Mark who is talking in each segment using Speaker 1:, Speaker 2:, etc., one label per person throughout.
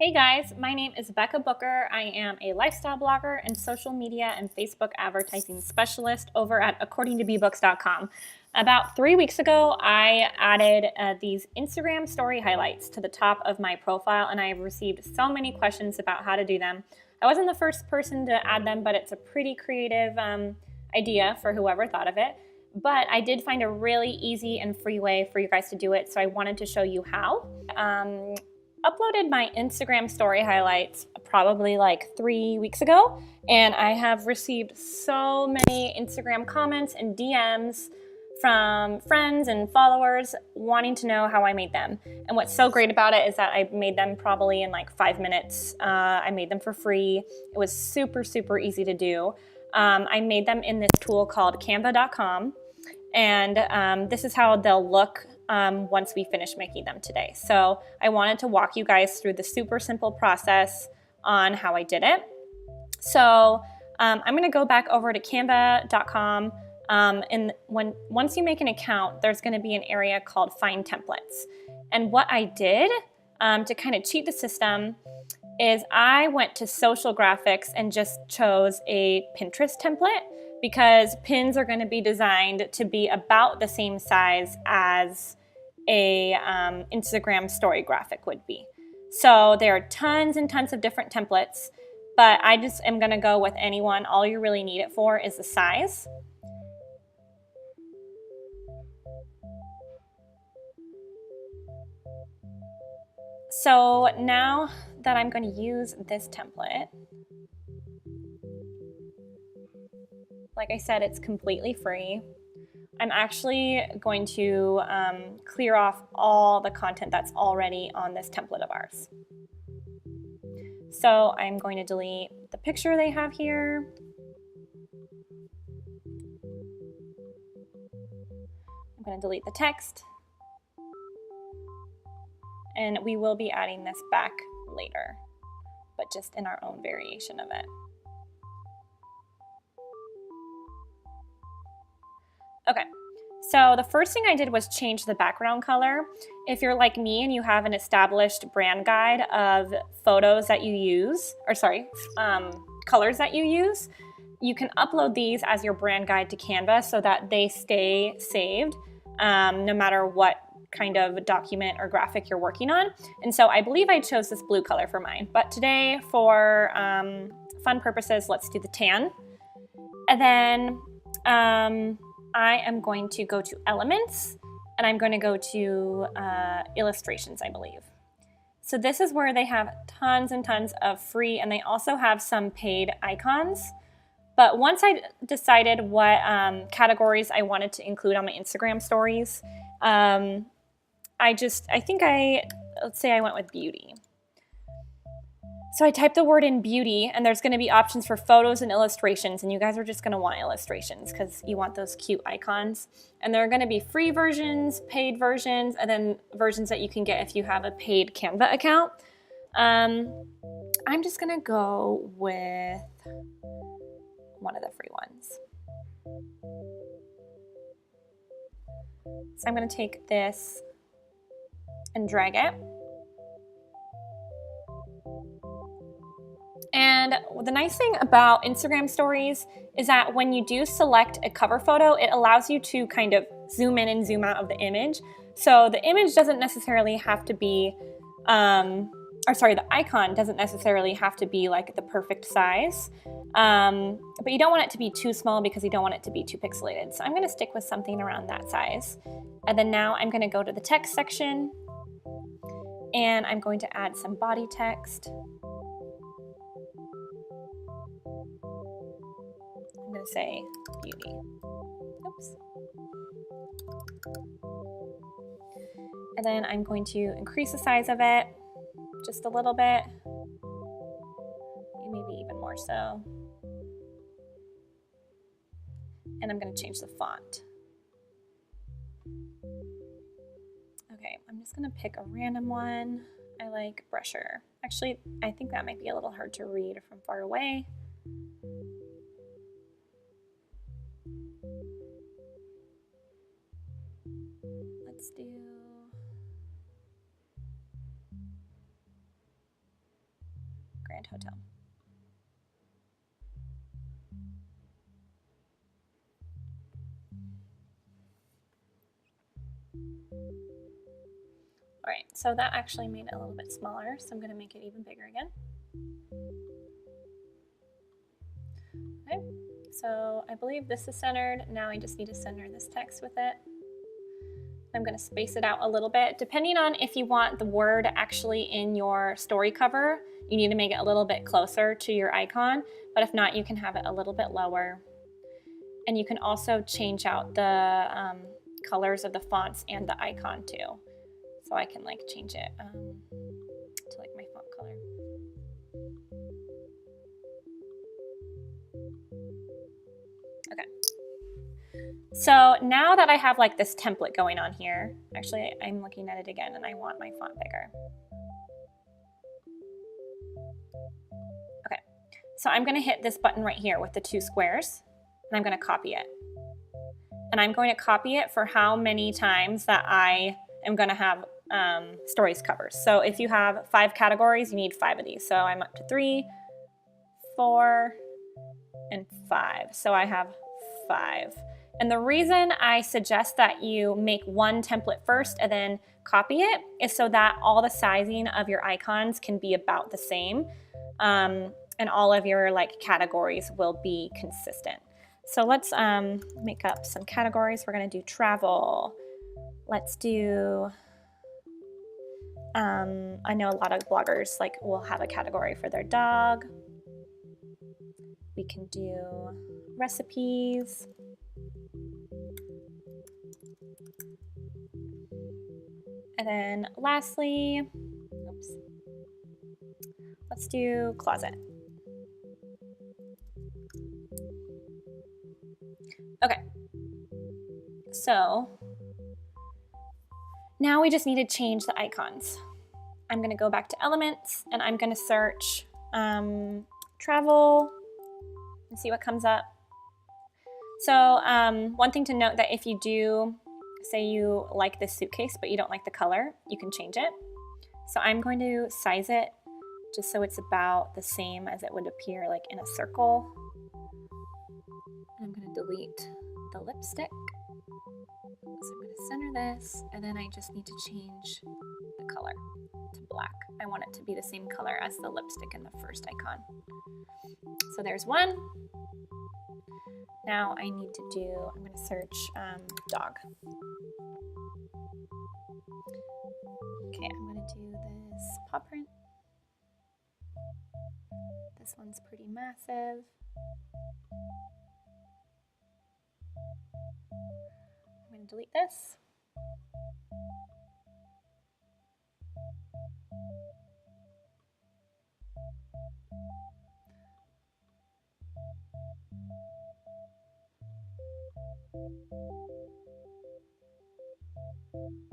Speaker 1: Hey guys, my name is Becca Booker. I am a lifestyle blogger and social media and Facebook advertising specialist over at accordingtobebooks.com. About 3 weeks ago, I added these Instagram story highlights to the top of my profile, and I've received so many questions about how to do them. I wasn't the first person to add them, but it's a pretty creative idea for whoever thought of it. But I did find a really easy and free way for you guys to do it, so I wanted to show you how. Uploaded my Instagram story highlights probably like 3 weeks ago, and I have received so many Instagram comments and DMs from friends and followers wanting to know how I made them. And what's so great about it is that I made them probably in like 5 minutes. I made them for free. It was super, super easy to do. I made them in this tool called canva.com, and this is how they'll look once we finish making them today. So I wanted to walk you guys through the super simple process on how I did it. So I'm going to go back over to canva.com, and once you make an account, there's going to be an area called Find Templates. And what I did to kind of cheat the system is I went to social graphics and just chose a Pinterest template, because pins are going to be designed to be about the same size as a Instagram story graphic would be. So there are tons and tons of different templates, but I just am going to go with any one. All you really need it for is the size. So now that I'm going to use this template, like I said, it's completely free. I'm actually going to clear off all the content that's already on this template of ours. So I'm going to delete the picture they have here. I'm going to delete the text. And we will be adding this back later, but just in our own variation of it. Okay, so the first thing I did was change the background color. If you're like me and you have an established brand guide of photos that you use, colors that you use, you can upload these as your brand guide to Canva so that they stay saved no matter what kind of document or graphic you're working on. And so I believe I chose this blue color for mine, but today for fun purposes, let's do the tan. And then I am going to go to Elements, and I'm going to go to Illustrations, I believe. So this is where they have tons and tons of free, and they also have some paid icons. But once I decided what categories I wanted to include on my Instagram stories, let's say I went with beauty. So I typed the word in beauty, and there's going to be options for photos and illustrations, and you guys are just going to want illustrations because you want those cute icons. And there are going to be free versions, paid versions, and then versions that you can get if you have a paid Canva account. I'm just going to go with one of the free ones. So I'm going to take this and drag it. And the nice thing about Instagram stories is that when you do select a cover photo, it allows you to kind of zoom in and zoom out of the image. So the image doesn't necessarily have to be, the icon doesn't necessarily have to be like the perfect size. But you don't want it to be too small because you don't want it to be too pixelated. So I'm going to stick with something around that size. And then now I'm going to go to the text section, and I'm going to add some body text. I'm going to say beauty. Oops. And then I'm going to increase the size of it just a little bit, maybe even more so. And I'm going to change the font. Okay, I'm just going to pick a random one. I like Brusher. Actually, I think that might be a little hard to read from far away. Let's do Grand Hotel. All right, so that actually made it a little bit smaller, so I'm going to make it even bigger again. Okay, so I believe this is centered. Now I just need to center this text with it. I'm going to space it out a little bit. Depending on if you want the word actually in your story cover, you need to make it a little bit closer to your icon, but if not, you can have it a little bit lower. And you can also change out the colors of the fonts and the icon too. So I can like change it to like my font color. Okay. So now that I have like this template going on here, actually I'm looking at it again and I want my font bigger. Okay, so I'm gonna hit this button right here with the 2 squares and I'm gonna copy it. And I'm going to copy it for how many times that I am gonna have stories covers. So if you have 5 categories, you need 5 of these. So I'm up to 3, 4, and 5. So I have 5. And the reason I suggest that you make one template first and then copy it is so that all the sizing of your icons can be about the same, and all of your like categories will be consistent. So let's make up some categories. We're gonna do travel. Let's do, I know a lot of bloggers like will have a category for their dog. We can do recipes. And then lastly, oops, let's do closet. Okay, so now we just need to change the icons. I'm gonna go back to elements and I'm gonna search travel and see what comes up. So one thing to note, that if you do, say you like this suitcase but you don't like the color, you can change it. So I'm going to size it just so it's about the same as it would appear like in a circle. I'm going to delete the lipstick. So I'm going to center this, and then I just need to change the color to black. I want it to be the same color as the lipstick in the first icon. So there's one. Now I need to do, I'm going to search dog. Okay, I'm going to do this paw print. This one's pretty massive. I'm going to delete this.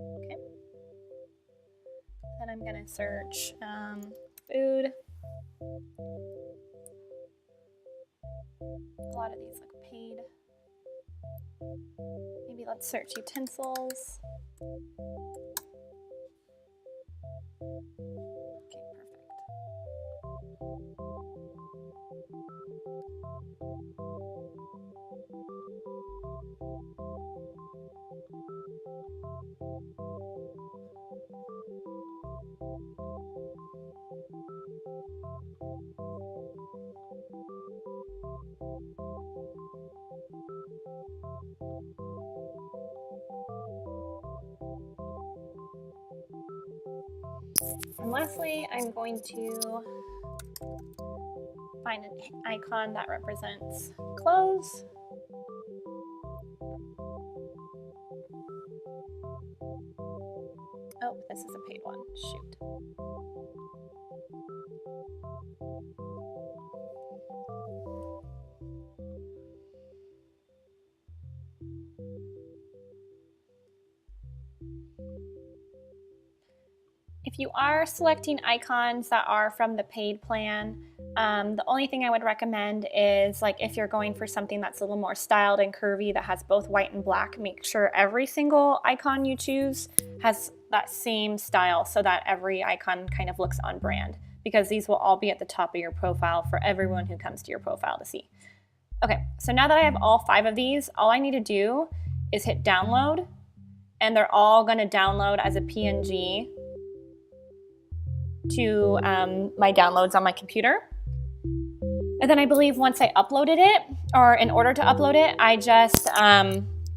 Speaker 1: Okay. Then I'm going to search food. A lot of these look paid. Maybe let's search utensils. Okay, perfect. And lastly, I'm going to find an icon that represents clothes. Oh, this is a paid one. Shoot. If you are selecting icons that are from the paid plan, the only thing I would recommend is, like, if you're going for something that's a little more styled and curvy that has both white and black, make sure every single icon you choose has that same style so that every icon kind of looks on brand. because these will all be at the top of your profile for everyone who comes to your profile to see. Okay, so now that I have all 5 of these, all I need to do is hit download, and they're all going to download as a PNG to my downloads on my computer. And then I believe once I uploaded it, or in order to upload it, I just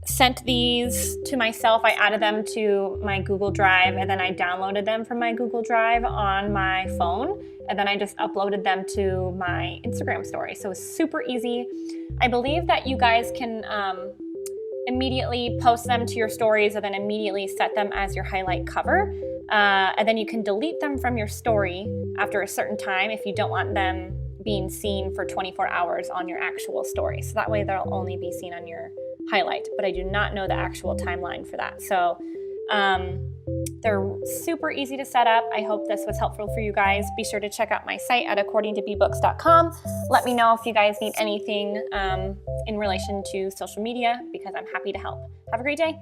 Speaker 1: sent these to myself. I added them to my Google Drive, and then I downloaded them from my Google Drive on my phone, and then I just uploaded them to my Instagram story. So it's super easy. I believe that you guys can immediately post them to your stories and then immediately set them as your highlight cover. And then you can delete them from your story after a certain time if you don't want them being seen for 24 hours on your actual story. So that way they'll only be seen on your highlight, but I do not know the actual timeline for that. So they're super easy to set up. I hope this was helpful for you guys. Be sure to check out my site at accordingtobebooks.com. Let me know if you guys need anything in relation to social media, because I'm happy to help. Have a great day.